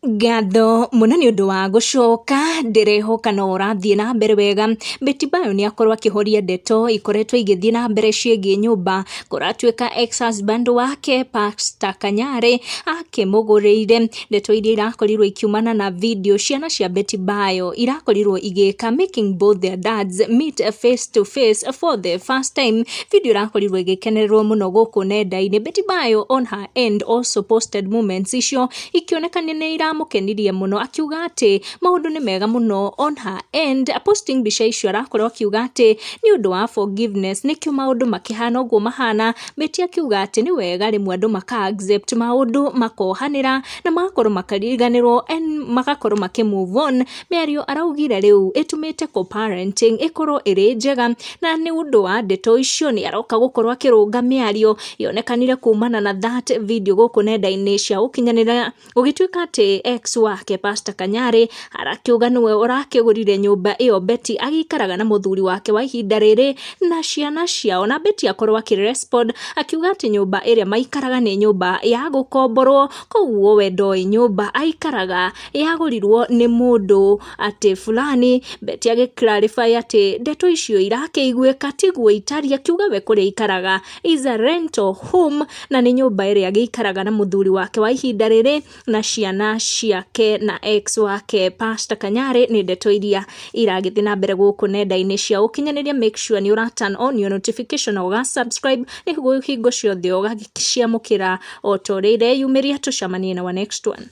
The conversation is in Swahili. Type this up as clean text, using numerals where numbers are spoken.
Ngatho mũno nĩ ũndũ wa gũcoka, ndĩrehoka no ũrathiĩ na mbere wega. Betty Bayo nĩ akorwo akĩhoria ndeto ikoretwo igĩthiĩ na mbere ciĩgiĩ nyũmba kũratuĩka ex-husband wake Pastor Kanyari akĩmũgũrĩire. Ndeto iria irakorirwo ikiumana na video ciana cia Betty Bayo irakorirwo igĩka making both their dads meet face to face for the first time. Video irakorirwo igĩkenererwo mũno gũkũ nenda-inĩ. Betty Bayo on her end also posted moments icio ikionekana nĩ iramũkenirie mũno, akiuga atĩ maũndũ nĩ mega mũno on her end. Posting mbica icio arakorwo akiuga atĩ nĩ ũndũ wa forgiveness nĩkĩo maũndũ makĩhana ũguo mahana. Betty akiuga atĩ nĩ wega rĩmwe andũ maka-accept maũndũ makohanĩra na magakorwo makariganĩrwo magakorwo makĩ-move on. Mĩario araugire rĩu ĩtũmĩte co-parenting ĩkorwo ĩrĩ njega, na nĩ ũndũ wa ndeto icio nĩ aroka gũkorwo akĩrũnga mĩario yonekanire kumana na that video gũkũ nenda-inĩ cia ũkinyanĩria, gũgĩtuĩka atĩ ex wake Pastor Kanyari arakiuga nĩwe ũrakĩgũrire nyũmba ĩyo Betty agĩikaraga na mũthuri wake wa ihinda rĩrĩ na ciana ciao. Na Betty akorwo akĩrespond akiuga atĩ nyũmba ĩrĩa maikaraga nĩ nyũmba ya gũkomborwo, koguo we ndoĩ nyũmba aikaraga yagũrirwo nĩ mũndũ atĩ fulani. Betty agĩclarify atĩ ndeto icio irakĩiguĩka tiguo itari, akiuga we kũrĩa aikaraga is a rental home na nĩ nyũmba ĩrĩa agĩikaraga na mũthuri wake wa ihinda rĩrĩ na ciana ciake na ex wake Pastor Kanyari. Nĩ ndeto iria iragĩthiĩ na mbere gũkũ nenda-inĩ cia ũkinyanĩria. Make sure nĩ ũra turn on your notification na ũga subscribe nĩguo hingo ciothe ũgagĩciamũkĩra o ta ũrĩa ireyumĩria. Tũcemanie na wa next one.